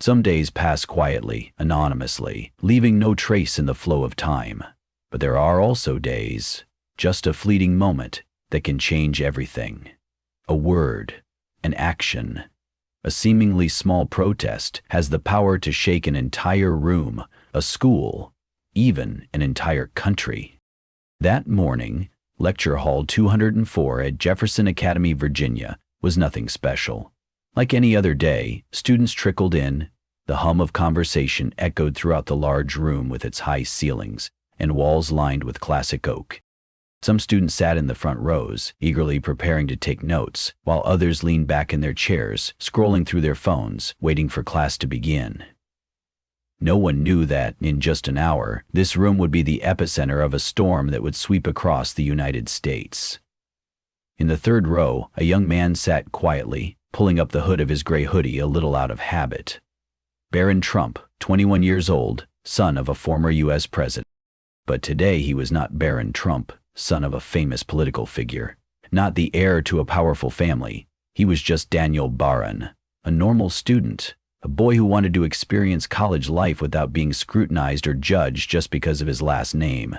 Some days pass quietly, anonymously, leaving no trace in the flow of time. But there are also days, just a fleeting moment, that can change everything. A word, an action, a seemingly small protest has the power to shake an entire room, a school, even an entire country. That morning, Lecture Hall 204 at Jefferson Academy, Virginia, was nothing special. Like any other day, students trickled in. The hum of conversation echoed throughout the large room with its high ceilings and walls lined with classic oak. Some students sat in the front rows, eagerly preparing to take notes, while others leaned back in their chairs, scrolling through their phones, waiting for class to begin. No one knew that, in just an hour, this room would be the epicenter of a storm that would sweep across the United States. In the third row, a young man sat quietly, pulling up the hood of his gray hoodie a little out of habit. Barron Trump, 21 years old, son of a former U.S. president. But today he was not Barron Trump, son of a famous political figure, not the heir to a powerful family. He was just Daniel Barron, a normal student, a boy who wanted to experience college life without being scrutinized or judged just because of his last name.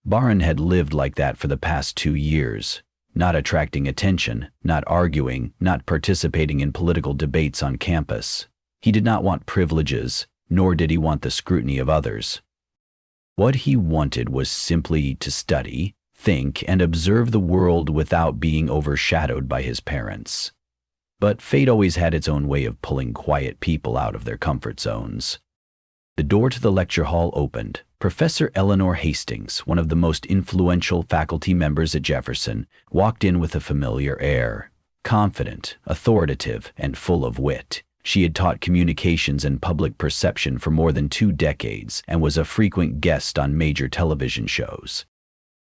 Barron had lived like that for the past 2 years, not attracting attention, not arguing, not participating in political debates on campus. He did not want privileges, nor did he want the scrutiny of others. What he wanted was simply to study, think, and observe the world without being overshadowed by his parents. But fate always had its own way of pulling quiet people out of their comfort zones. The door to the lecture hall opened. Professor Eleanor Hastings, one of the most influential faculty members at Jefferson, walked in with a familiar air. Confident, authoritative, and full of wit. She had taught communications and public perception for more than 2 decades and was a frequent guest on major television shows.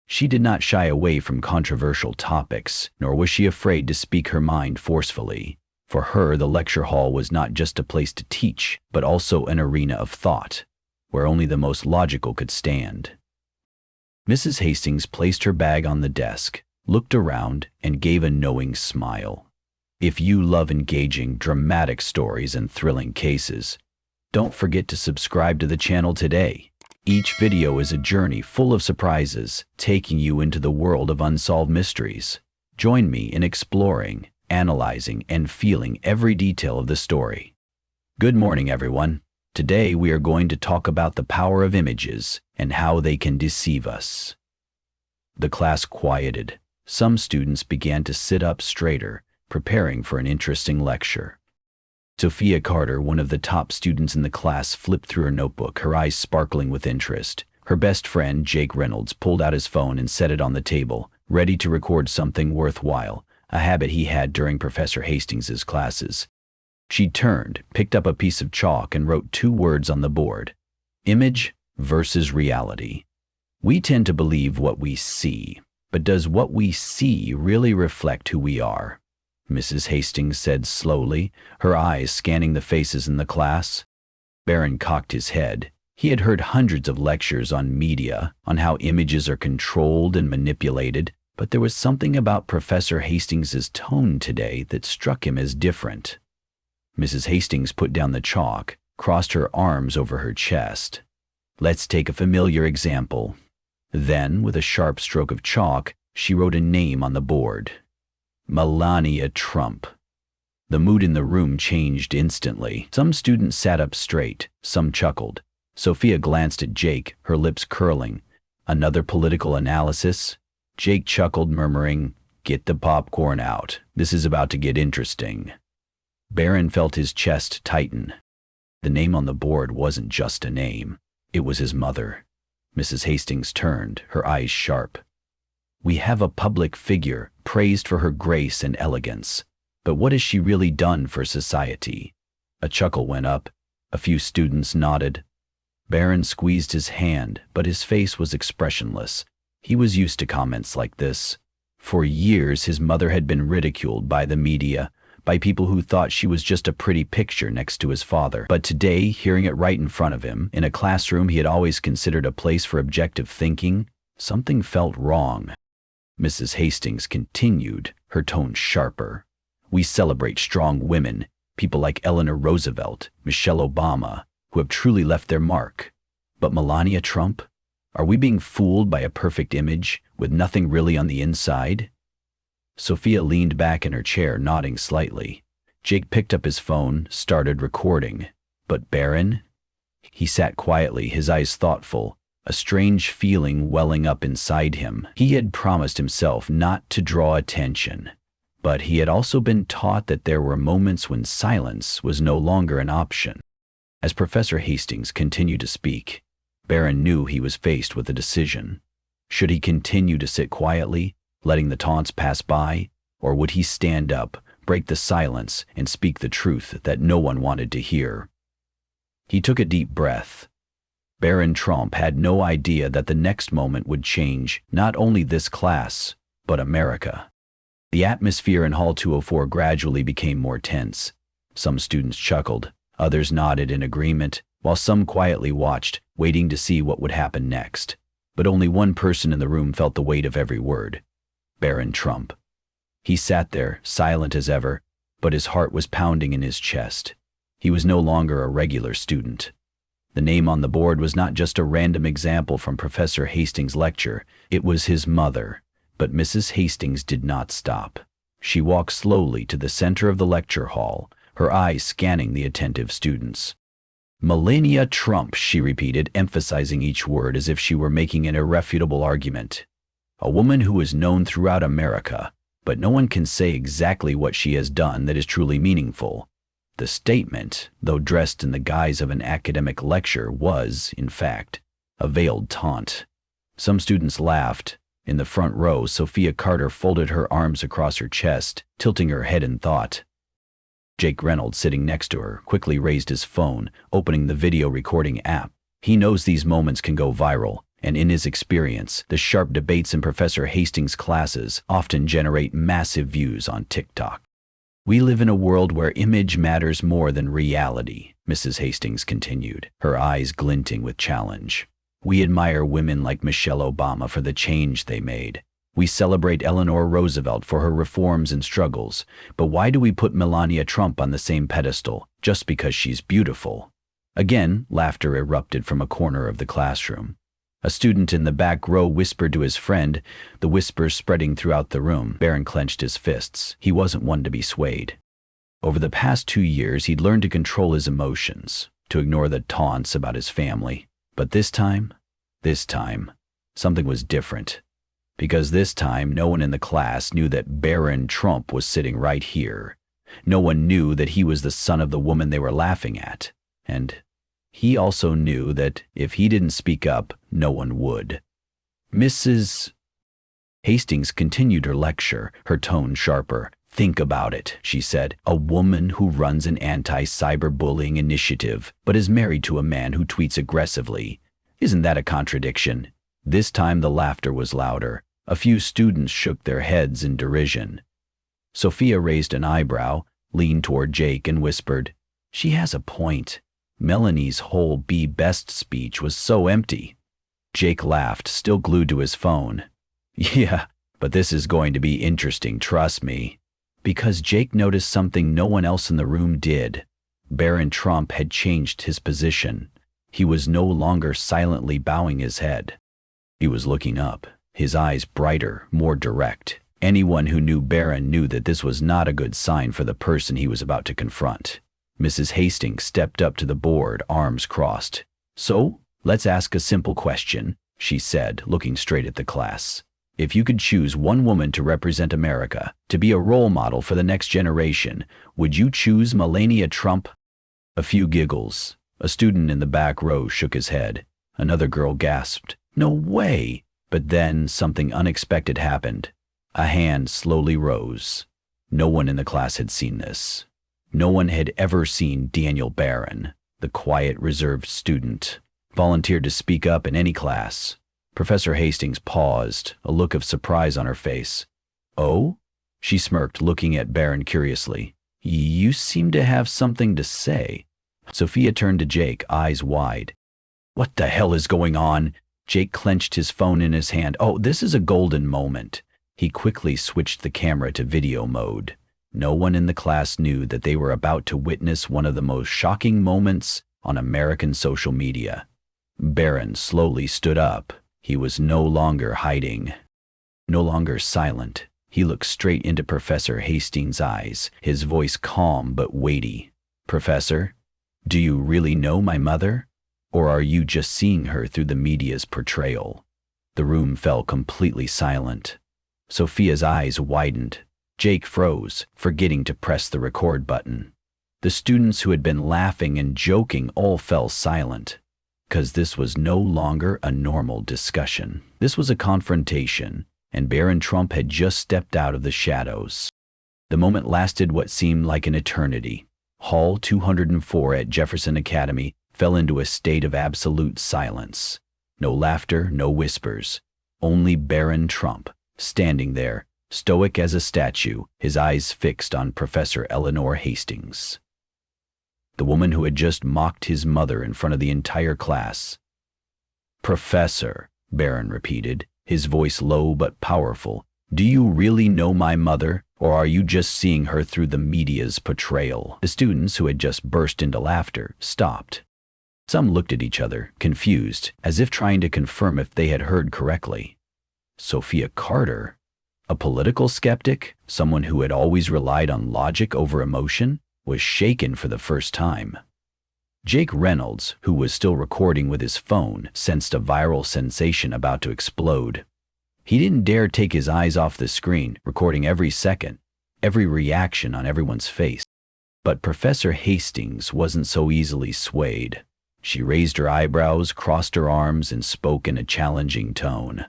She did not shy away from controversial topics, nor was she afraid to speak her mind forcefully. For her, the lecture hall was not just a place to teach, but also an arena of thought, where only the most logical could stand. Mrs. Hastings placed her bag on the desk, looked around, and gave a knowing smile. If you love engaging, dramatic stories and thrilling cases, don't forget to subscribe to the channel today. Each video is a journey full of surprises, taking you into the world of unsolved mysteries. Join me in exploring, analyzing, and feeling every detail of the story. Good morning, everyone. Today we are going to talk about the power of images and how they can deceive us. The class quieted. Some students began to sit up straighter, preparing for an interesting lecture. Sophia Carter, one of the top students in the class, flipped through her notebook, her eyes sparkling with interest. Her best friend, Jake Reynolds, pulled out his phone and set it on the table, ready to record something worthwhile, a habit he had during Professor Hastings's classes. She turned, picked up a piece of chalk, and wrote 2 words on the board: image versus reality. We tend to believe what we see, but does what we see really reflect who we are? Mrs. Hastings said slowly, her eyes scanning the faces in the class. Barron cocked his head. He had heard hundreds of lectures on media, on how images are controlled and manipulated, but there was something about Professor Hastings's tone today that struck him as different. Mrs. Hastings put down the chalk, crossed her arms over her chest. Let's take a familiar example. Then, with a sharp stroke of chalk, she wrote a name on the board. Melania Trump. The mood in the room changed instantly. Some students sat up straight, some chuckled. Sophia glanced at Jake, her lips curling. Another political analysis? Jake chuckled, murmuring, "Get the popcorn out. This is about to get interesting." Barron felt his chest tighten. The name on the board wasn't just a name. It was his mother. Mrs. Hastings turned, her eyes sharp. We have a public figure, praised for her grace and elegance. But what has she really done for society? A chuckle went up. A few students nodded. Barron squeezed his hand, but his face was expressionless. He was used to comments like this. For years, his mother had been ridiculed by the media, by people who thought she was just a pretty picture next to his father. But today, hearing it right in front of him, in a classroom he had always considered a place for objective thinking, something felt wrong. Mrs. Hastings continued, her tone sharper. We celebrate strong women, People like Eleanor Roosevelt, Michelle Obama, who have truly left their mark. But Melania Trump? Are we being fooled by a perfect image with nothing really on the inside? Sophia leaned back in her chair, nodding slightly. Jake picked up his phone, started recording. But Barron? He sat quietly, his eyes thoughtful, a strange feeling welling up inside him. He had promised himself not to draw attention, but he had also been taught that there were moments when silence was no longer an option. As Professor Hastings continued to speak, Barron knew he was faced with a decision. Should he continue to sit quietly, letting the taunts pass by, or would he stand up, break the silence, and speak the truth that no one wanted to hear? He took a deep breath. Barron Trump had no idea that the next moment would change not only this class, but America. The atmosphere in Hall 204 gradually became more tense. Some students chuckled, others nodded in agreement, while some quietly watched, waiting to see what would happen next. But only one person in the room felt the weight of every word: Barron Trump. He sat there, silent as ever, but his heart was pounding in his chest. He was no longer a regular student. The name on the board was not just a random example from Professor Hastings' lecture, it was his mother. But Mrs. Hastings did not stop. She walked slowly to the center of the lecture hall, her eyes scanning the attentive students. "Melania Trump," she repeated, emphasizing each word as if she were making an irrefutable argument. "A woman who is known throughout America, but no one can say exactly what she has done that is truly meaningful." The statement, though dressed in the guise of an academic lecture, was, in fact, a veiled taunt. Some students laughed. In the front row, Sophia Carter folded her arms across her chest, tilting her head in thought. Jake Reynolds, sitting next to her, quickly raised his phone, opening the video recording app. He knows these moments can go viral, and in his experience, the sharp debates in Professor Hastings' classes often generate massive views on TikTok. "We live in a world where image matters more than reality," Mrs. Hastings continued, her eyes glinting with challenge. "We admire women like Michelle Obama for the change they made. We celebrate Eleanor Roosevelt for her reforms and struggles, but why do we put Melania Trump on the same pedestal just because she's beautiful?" Again, laughter erupted from a corner of the classroom. A student in the back row whispered to his friend, the whispers spreading throughout the room. Barron clenched his fists. He wasn't one to be swayed. Over the past 2 years, he'd learned to control his emotions, to ignore the taunts about his family. But this time, something was different. Because this time, no one in the class knew that Barron Trump was sitting right here. No one knew that he was the son of the woman they were laughing at. And he also knew that if he didn't speak up, no one would. Mrs. Hastings continued her lecture, her tone sharper. "Think about it," she said. "A woman who runs an anti-cyberbullying initiative, but is married to a man who tweets aggressively. Isn't that a contradiction?" This time the laughter was louder. A few students shook their heads in derision. Sophia raised an eyebrow, leaned toward Jake, and whispered, "She has a point. Melanie's whole Be Best speech was so empty." Jake laughed, still glued to his phone. "Yeah, but this is going to be interesting, trust me." Because Jake noticed something no one else in the room did. Barron Trump had changed his position. He was no longer silently bowing his head. He was looking up, his eyes brighter, more direct. Anyone who knew Barron knew that this was not a good sign for the person he was about to confront. Mrs. Hastings stepped up to the board, arms crossed. "So, let's ask a simple question," she said, looking straight at the class. "If you could choose one woman to represent America, to be a role model for the next generation, would you choose Melania Trump?" A few giggles. A student in the back row shook his head. Another girl gasped, "No way!" But then something unexpected happened. A hand slowly rose. No one in the class had seen this. No one had ever seen Daniel Barron, the quiet, reserved student, volunteered to speak up in any class. Professor Hastings paused, a look of surprise on her face. "Oh?" She smirked, looking at Barron curiously. "You seem to have something to say." Sophia turned to Jake, eyes wide. "What the hell is going on?" Jake clenched his phone in his hand. "Oh, this is a golden moment." He quickly switched the camera to video mode. No one in the class knew that they were about to witness one of the most shocking moments on American social media. Barron slowly stood up. He was no longer hiding, no longer silent. He looked straight into Professor Hastings' eyes, his voice calm but weighty. "Professor, do you really know my mother? Or are you just seeing her through the media's portrayal?" The room fell completely silent. Sophia's eyes widened. Jake froze, forgetting to press the record button. The students who had been laughing and joking all fell silent, because this was no longer a normal discussion. This was a confrontation, and Baron Trump had just stepped out of the shadows. The moment lasted what seemed like an eternity. Hall 204 at Jefferson Academy fell into a state of absolute silence. No laughter, no whispers. Only Baron Trump, standing there, stoic as a statue, his eyes fixed on Professor Eleanor Hastings, the woman who had just mocked his mother in front of the entire class. "Professor," Baron repeated, his voice low but powerful, "do you really know my mother, or are you just seeing her through the media's portrayal?" The students, who had just burst into laughter, stopped. Some looked at each other, confused, as if trying to confirm if they had heard correctly. Sophia Carter, a political skeptic, someone who had always relied on logic over emotion, was shaken for the first time. Jake Reynolds, who was still recording with his phone, sensed a viral sensation about to explode. He didn't dare take his eyes off the screen, recording every second, every reaction on everyone's face. But Professor Hastings wasn't so easily swayed. She raised her eyebrows, crossed her arms, and spoke in a challenging tone.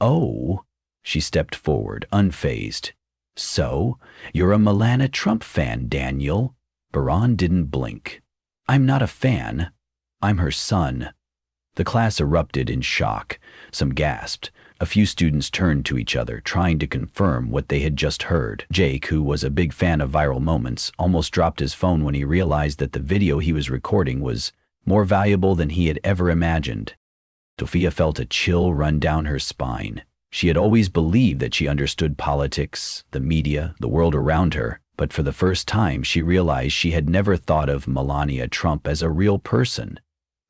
"Oh," she stepped forward, unfazed. "So, you're a Melania Trump fan, Daniel?" Baron didn't blink. "I'm not a fan. I'm her son." The class erupted in shock. Some gasped. A few students turned to each other, trying to confirm what they had just heard. Jake, who was a big fan of viral moments, almost dropped his phone when he realized that the video he was recording was more valuable than he had ever imagined. Sophia felt a chill run down her spine. She had always believed that she understood politics, the media, the world around her, but for the first time she realized she had never thought of Melania Trump as a real person.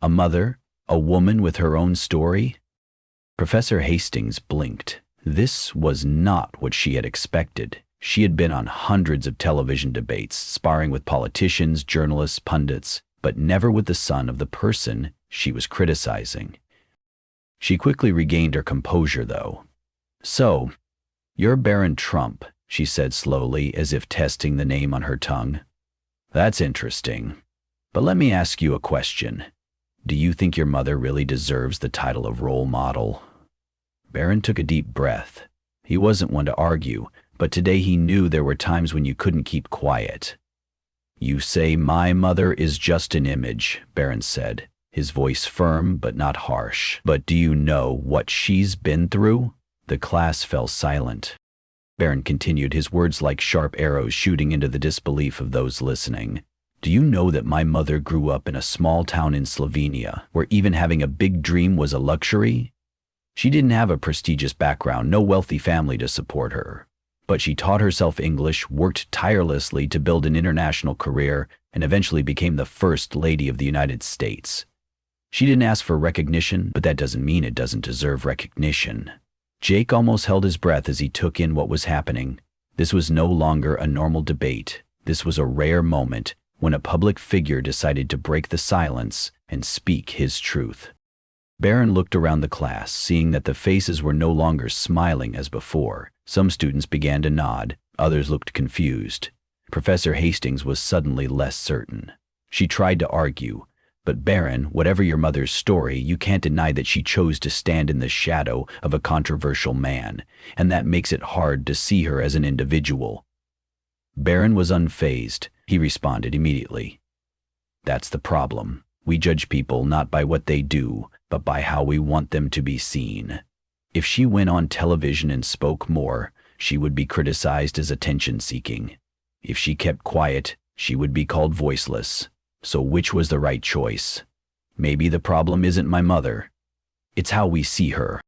A mother, a woman with her own story. Professor Hastings blinked. This was not what she had expected. She had been on hundreds of television debates, sparring with politicians, journalists, pundits, but never with the son of the person she was criticizing. She quickly regained her composure, though. "So, you're Baron Trump," she said slowly, as if testing the name on her tongue. "That's interesting. But let me ask you a question. Do you think your mother really deserves the title of role model?" Baron took a deep breath. He wasn't one to argue, but today he knew there were times when you couldn't keep quiet. "You say my mother is just an image," Baron said, his voice firm but not harsh. "But do you know what she's been through?" The class fell silent. Baron continued, his words like sharp arrows shooting into the disbelief of those listening. "Do you know that my mother grew up in a small town in Slovenia, where even having a big dream was a luxury? She didn't have a prestigious background, no wealthy family to support her. But she taught herself English, worked tirelessly to build an international career, and eventually became the First Lady of the United States. She didn't ask for recognition, but that doesn't mean it doesn't deserve recognition." Jake almost held his breath as he took in what was happening. This was no longer a normal debate. This was a rare moment when a public figure decided to break the silence and speak his truth. Baron looked around the class, seeing that the faces were no longer smiling as before. Some students began to nod, others looked confused. Professor Hastings was suddenly less certain. She tried to argue, "But Baron, whatever your mother's story, you can't deny that she chose to stand in the shadow of a controversial man, and that makes it hard to see her as an individual." Baron was unfazed. He responded immediately. "That's the problem. We judge people not by what they do, but by how we want them to be seen. If she went on television and spoke more, she would be criticized as attention-seeking. If she kept quiet, she would be called voiceless. So which was the right choice? Maybe the problem isn't my mother. It's how we see her."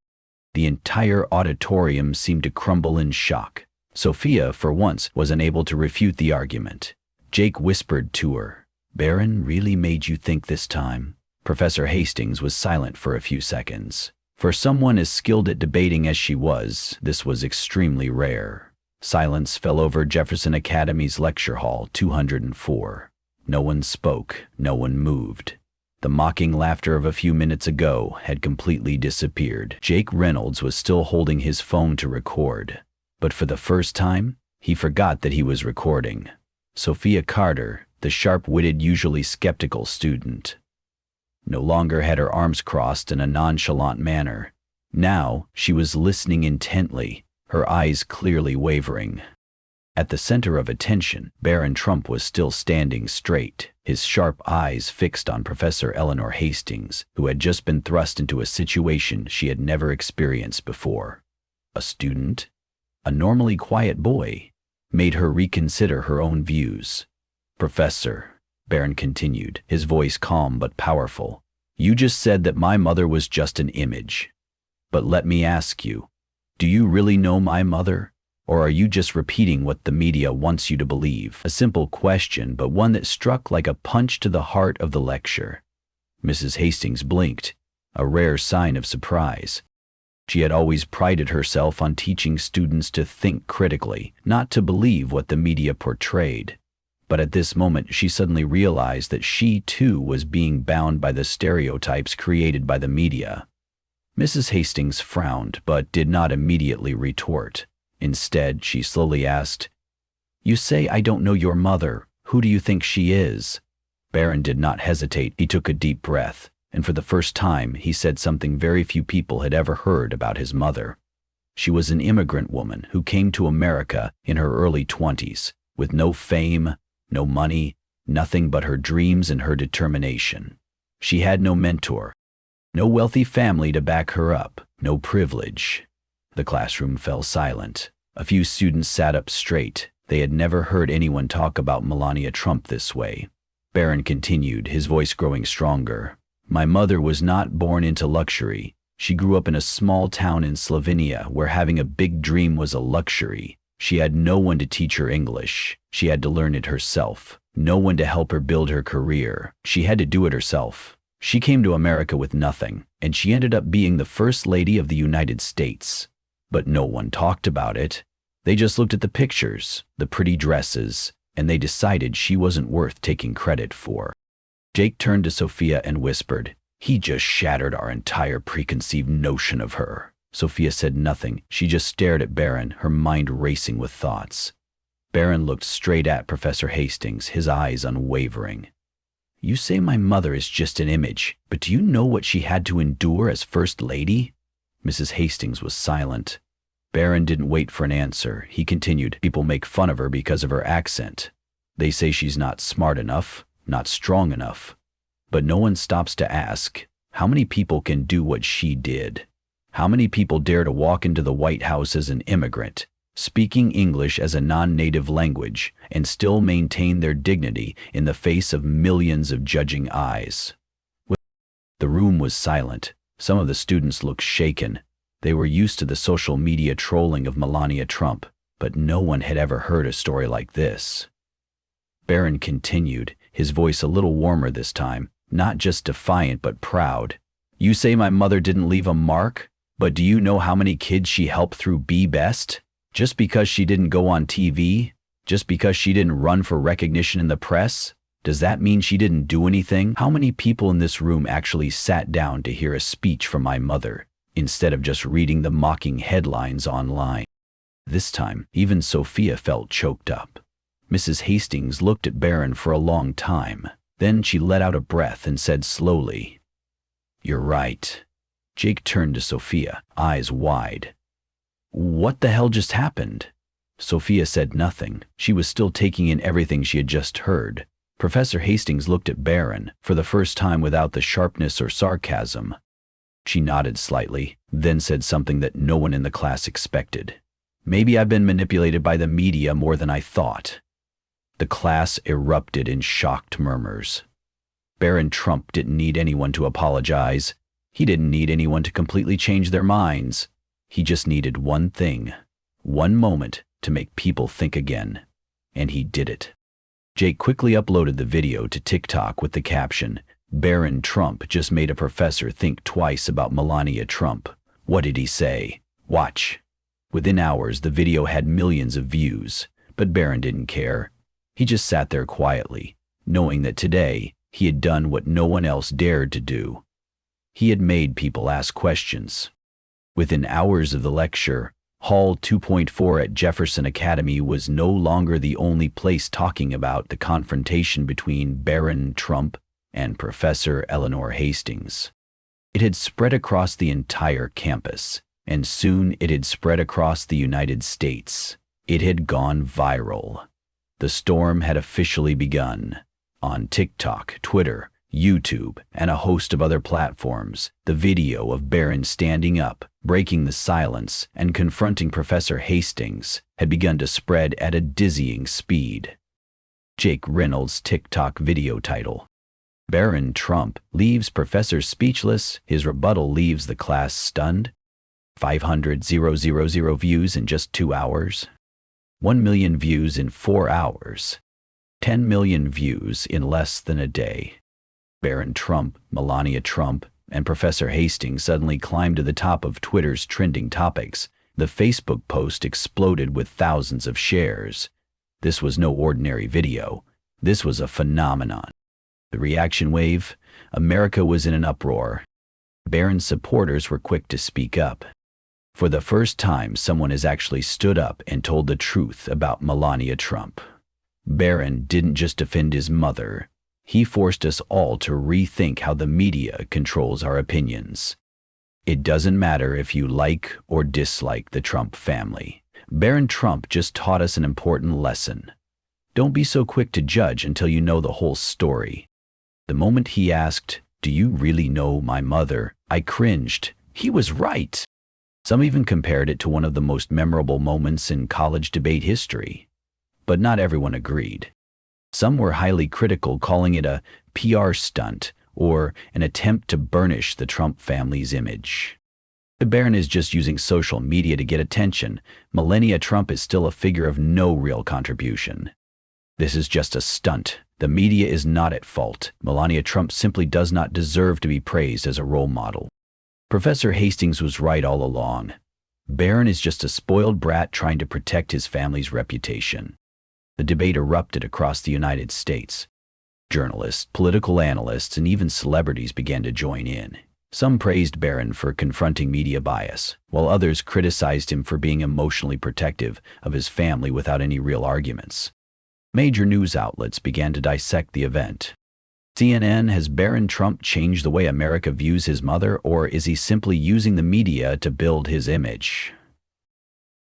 The entire auditorium seemed to crumble in shock. Sophia, for once, was unable to refute the argument. Jake whispered to her, "Baron really made you think this time?" Professor Hastings was silent for a few seconds. For someone as skilled at debating as she was, this was extremely rare. Silence fell over Jefferson Academy's lecture hall 204. No one spoke, no one moved. The mocking laughter of a few minutes ago had completely disappeared. Jake Reynolds was still holding his phone to record, but for the first time, he forgot that he was recording. Sophia Carter, the sharp-witted, usually skeptical student, no longer had her arms crossed in a nonchalant manner. Now, she was listening intently, her eyes clearly wavering. At the center of attention, Baron Trump was still standing straight, his sharp eyes fixed on Professor Eleanor Hastings, who had just been thrust into a situation she had never experienced before. A student, a normally quiet boy, made her reconsider her own views. "Professor," Baron continued, his voice calm but powerful, "you just said that my mother was just an image. But let me ask you, do you really know my mother? Or are you just repeating what the media wants you to believe?" A simple question, but one that struck like a punch to the heart of the lecture. Mrs. Hastings blinked, a rare sign of surprise. She had always prided herself on teaching students to think critically, not to believe what the media portrayed. But at this moment she suddenly realized that she too was being bound by the stereotypes created by the media. Mrs. Hastings frowned, but did not immediately retort. Instead, she slowly asked, "You say I don't know your mother. Who do you think she is?" Baron did not hesitate. He took a deep breath, and for the first time he said something very few people had ever heard about his mother. She was an immigrant woman who came to America in her early 20s, with no fame, no money, nothing but her dreams and her determination. She had no mentor, no wealthy family to back her up, no privilege. The classroom fell silent. A few students sat up straight. They had never heard anyone talk about Melania Trump this way. Baron continued, his voice growing stronger. "My mother was not born into luxury. She grew up in a small town in Slovenia where having a big dream was a luxury. She had no one to teach her English. She had to learn it herself. No one to help her build her career. She had to do it herself. She came to America with nothing, and she ended up being the First Lady of the United States. But no one talked about it. They just looked at the pictures, the pretty dresses, and they decided she wasn't worth taking credit for." Jake turned to Sophia and whispered, "He just shattered our entire preconceived notion of her." Sophia said nothing. She just stared at Baron, her mind racing with thoughts. Baron looked straight at Professor Hastings, his eyes unwavering. "You say my mother is just an image, but do you know what she had to endure as First Lady?" Mrs. Hastings was silent. Baron didn't wait for an answer. He continued, "People make fun of her because of her accent. They say she's not smart enough, not strong enough. But no one stops to ask, how many people can do what she did? How many people dare to walk into the White House as an immigrant, speaking English as a non-native language, and still maintain their dignity in the face of millions of judging eyes?" The room was silent. Some of the students looked shaken. They were used to the social media trolling of Melania Trump, but no one had ever heard a story like this. Baron continued, his voice a little warmer this time, not just defiant but proud. "You say my mother didn't leave a mark, but do you know how many kids she helped through Be Best? Just because she didn't go on TV? Just because she didn't run for recognition in the press? Does that mean she didn't do anything? How many people in this room actually sat down to hear a speech from my mother, instead of just reading the mocking headlines online?" This time, even Sophia felt choked up. Mrs. Hastings looked at Baron for a long time. Then she let out a breath and said slowly, "You're right." Jake turned to Sophia, eyes wide. "What the hell just happened?" Sophia said nothing. She was still taking in everything she had just heard. Professor Hastings looked at Baron, for the first time without the sharpness or sarcasm. She nodded slightly, then said something that no one in the class expected. "Maybe I've been manipulated by the media more than I thought." The class erupted in shocked murmurs. Baron Trump didn't need anyone to apologize. He didn't need anyone to completely change their minds. He just needed one thing, one moment to make people think again. And he did it. Jake quickly uploaded the video to TikTok with the caption, "Baron Trump just made a professor think twice about Melania Trump. What did he say? Watch." Within hours, the video had millions of views, but Baron didn't care. He just sat there quietly, knowing that today he had done what no one else dared to do. He had made people ask questions. Within hours of the lecture, Hall 2.4 at Jefferson Academy was no longer the only place talking about the confrontation between Baron Trump and Professor Eleanor Hastings. It had spread across the entire campus, and soon it had spread across the United States. It had gone viral. The storm had officially begun. On TikTok, Twitter, YouTube, and a host of other platforms, the video of Baron standing up, breaking the silence, and confronting Professor Hastings had begun to spread at a dizzying speed. Jake Reynolds' TikTok video title: Baron Trump leaves professor speechless, his rebuttal leaves the class stunned. 500,000 views in just 2 hours. 1 million views in 4 hours. 10 million views in less than a day. Baron Trump, Melania Trump, and Professor Hastings suddenly climbed to the top of Twitter's trending topics. The Facebook post exploded with thousands of shares. This was no ordinary video. This was a phenomenon. The reaction wave: America was in an uproar. Baron's supporters were quick to speak up. For the first time, someone has actually stood up and told the truth about Melania Trump. Baron didn't just defend his mother. He forced us all to rethink how the media controls our opinions. It doesn't matter if you like or dislike the Trump family. Baron Trump just taught us an important lesson. Don't be so quick to judge until you know the whole story. The moment he asked, "Do you really know my mother?" I cringed. He was right. Some even compared it to one of the most memorable moments in college debate history. But not everyone agreed. Some were highly critical, calling it a PR stunt or an attempt to burnish the Trump family's image. The Baron is just using social media to get attention. Melania Trump is still a figure of no real contribution. This is just a stunt. The media is not at fault. Melania Trump simply does not deserve to be praised as a role model. Professor Hastings was right all along. Baron is just a spoiled brat trying to protect his family's reputation. The debate erupted across the United States. Journalists, political analysts, and even celebrities began to join in. Some praised Baron for confronting media bias, while others criticized him for being emotionally protective of his family without any real arguments. Major news outlets began to dissect the event. CNN: has Baron Trump changed the way America views his mother, or is he simply using the media to build his image?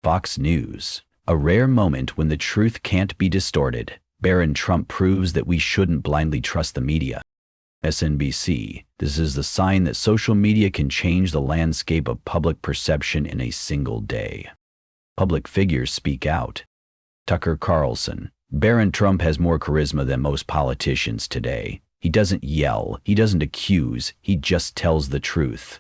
Fox News: a rare moment when the truth can't be distorted. Baron Trump proves that we shouldn't blindly trust the media. SNBC: this is the sign that social media can change the landscape of public perception in a single day. Public figures speak out. Tucker Carlson: Baron Trump has more charisma than most politicians today. He doesn't yell, he doesn't accuse, he just tells the truth.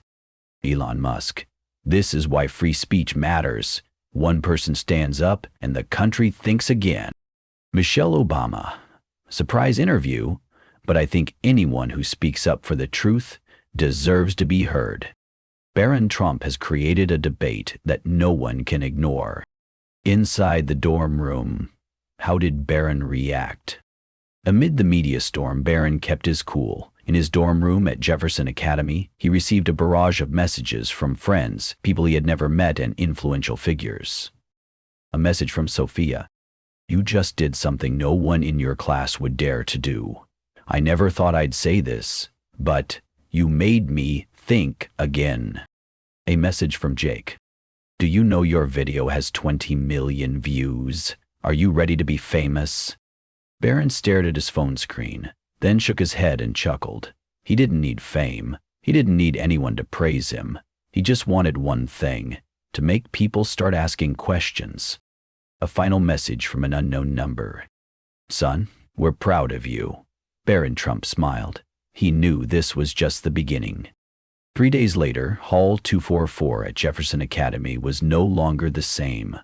Elon Musk: this is why free speech matters. One person stands up and the country thinks again. Michelle Obama: surprise interview, but I think anyone who speaks up for the truth deserves to be heard. Baron Trump has created a debate that no one can ignore. Inside the dorm room, how did Baron react? Amid the media storm, Baron kept his cool. In his dorm room at Jefferson Academy, he received a barrage of messages from friends, people he had never met, and influential figures. A message from Sophia: you just did something no one in your class would dare to do. I never thought I'd say this, but you made me think again. A message from Jake: do you know your video has 20 million views? Are you ready to be famous? Baron stared at his phone screen, then shook his head and chuckled. He didn't need fame. He didn't need anyone to praise him. He just wanted one thing: to make people start asking questions. A final message from an unknown number: son, we're proud of you. Baron Trump smiled. He knew this was just the beginning. 3 days later, Hall 244 at Jefferson Academy was no longer the same.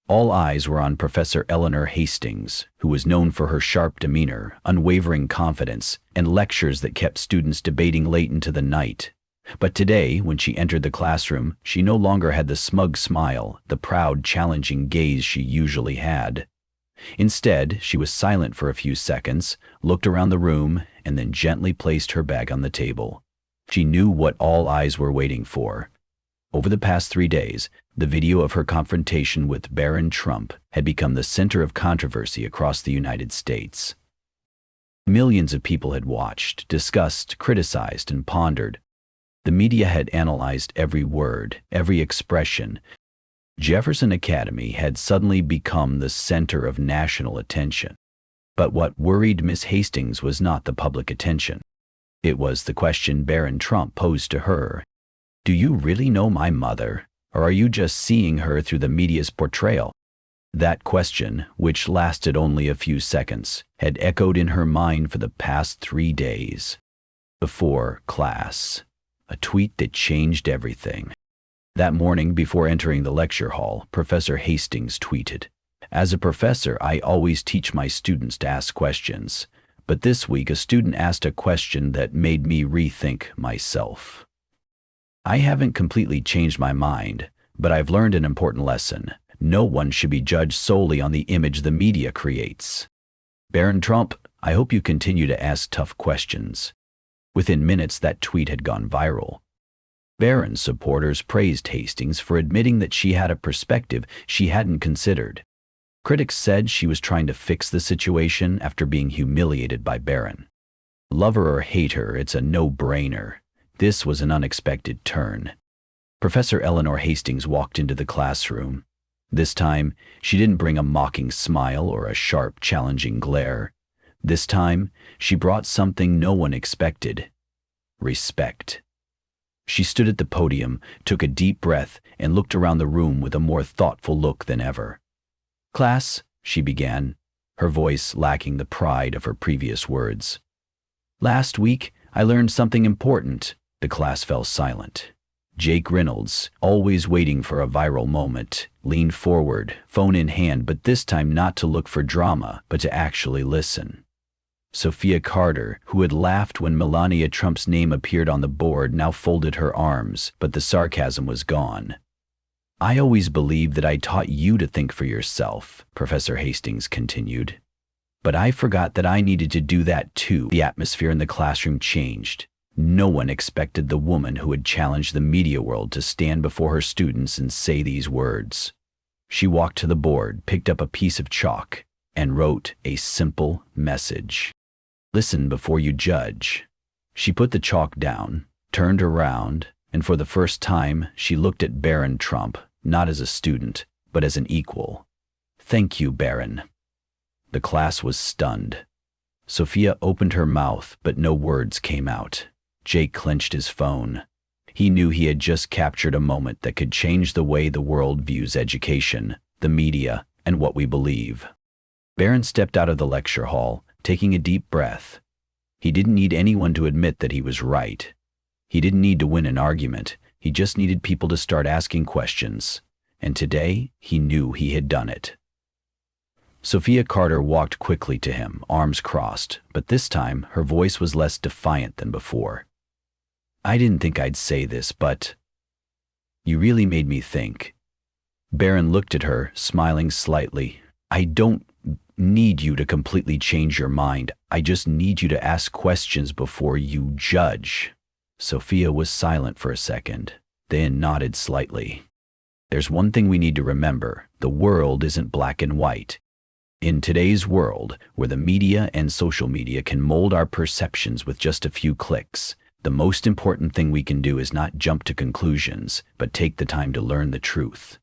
All eyes were on Professor Eleanor Hastings, who was known for her sharp demeanor, unwavering confidence, and lectures that kept students debating late into the night. But today, when she entered the classroom, she no longer had the smug smile, the proud, challenging gaze she usually had. Instead, she was silent for a few seconds, looked around the room, and then gently placed her bag on the table. She knew what all eyes were waiting for. Over the past 3 days, the video of her confrontation with Baron Trump had become the center of controversy across the United States. Millions of people had watched, discussed, criticized, and pondered. The media had analyzed every word, every expression. Jefferson Academy had suddenly become the center of national attention. But what worried Miss Hastings was not the public attention. It was the question Baron Trump posed to her. Do you really know my mother, or are you just seeing her through the media's portrayal? That question, which lasted only a few seconds, had echoed in her mind for the past 3 days. Before class, a tweet that changed everything. That morning, before entering the lecture hall, Professor Hastings tweeted, "As a professor, I always teach my students to ask questions. But this week, a student asked a question that made me rethink myself. I haven't completely changed my mind, but I've learned an important lesson. No one should be judged solely on the image the media creates. Baron Trump, I hope you continue to ask tough questions." Within minutes, that tweet had gone viral. Baron's supporters praised Hastings for admitting that she had a perspective she hadn't considered. Critics said she was trying to fix the situation after being humiliated by Baron. Love her or hate her, it's a no-brainer. This was an unexpected turn. Professor Eleanor Hastings walked into the classroom. This time, she didn't bring a mocking smile or a sharp, challenging glare. This time, she brought something no one expected: respect. She stood at the podium, took a deep breath, and looked around the room with a more thoughtful look than ever. "Class," she began, her voice lacking the pride of her previous words. "Last week, I learned something important." The class fell silent. Jake Reynolds, always waiting for a viral moment, leaned forward, phone in hand, but this time not to look for drama, but to actually listen. Sophia Carter, who had laughed when Melania Trump's name appeared on the board, now folded her arms, but the sarcasm was gone. "I always believed that I taught you to think for yourself," Professor Hastings continued. "But I forgot that I needed to do that too." The atmosphere in the classroom changed. No one expected the woman who had challenged the media world to stand before her students and say these words. She walked to the board, picked up a piece of chalk, and wrote a simple message. "Listen before you judge." She put the chalk down, turned around, and for the first time, she looked at Baron Trump, not as a student, but as an equal. "Thank you, Baron." The class was stunned. Sophia opened her mouth, but no words came out. Jake clenched his phone. He knew he had just captured a moment that could change the way the world views education, the media, and what we believe. Baron stepped out of the lecture hall, taking a deep breath. He didn't need anyone to admit that he was right. He didn't need to win an argument. He just needed people to start asking questions. And today, he knew he had done it. Sophia Carter walked quickly to him, arms crossed, but this time her voice was less defiant than before. "I didn't think I'd say this, but you really made me think." Baron looked at her, smiling slightly. "I don't need you to completely change your mind. I just need you to ask questions before you judge." Sophia was silent for a second, then nodded slightly. "There's one thing we need to remember. The world isn't black and white. In today's world, where the media and social media can mold our perceptions with just a few clicks, the most important thing we can do is not jump to conclusions, but take the time to learn the truth.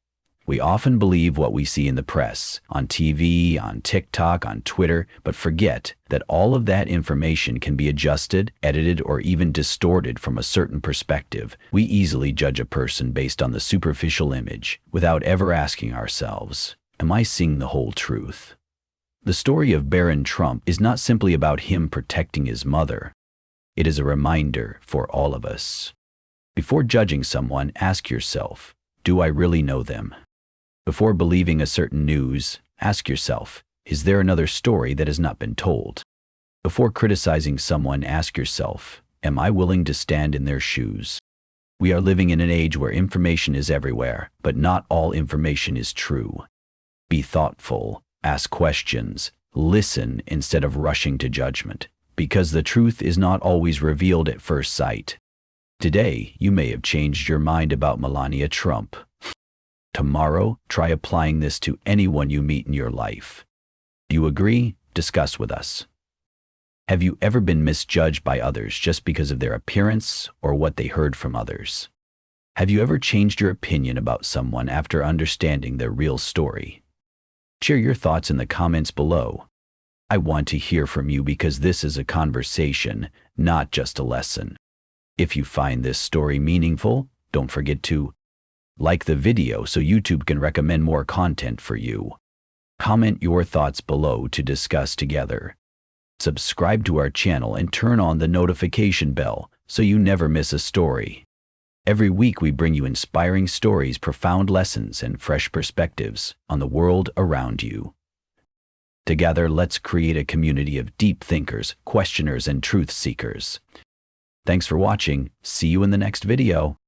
We often believe what we see in the press, on TV, on TikTok, on Twitter, but forget that all of that information can be adjusted, edited, or even distorted from a certain perspective. We easily judge a person based on the superficial image, without ever asking ourselves, am I seeing the whole truth? The story of Baron Trump is not simply about him protecting his mother. It is a reminder for all of us. Before judging someone, ask yourself, do I really know them? Before believing a certain news, ask yourself, is there another story that has not been told? Before criticizing someone, ask yourself, am I willing to stand in their shoes? We are living in an age where information is everywhere, but not all information is true. Be thoughtful, ask questions, listen instead of rushing to judgment, because the truth is not always revealed at first sight. Today, you may have changed your mind about Melania Trump. Tomorrow, try applying this to anyone you meet in your life. Do you agree? Discuss with us. Have you ever been misjudged by others just because of their appearance or what they heard from others? Have you ever changed your opinion about someone after understanding their real story? Share your thoughts in the comments below. I want to hear from you because this is a conversation, not just a lesson. If you find this story meaningful, don't forget to like the video so YouTube can recommend more content for you. Comment your thoughts below to discuss together. Subscribe to our channel and turn on the notification bell so you never miss a story. Every week we bring you inspiring stories, profound lessons, and fresh perspectives on the world around you. Together, let's create a community of deep thinkers, questioners, and truth seekers. Thanks for watching. See you in the next video.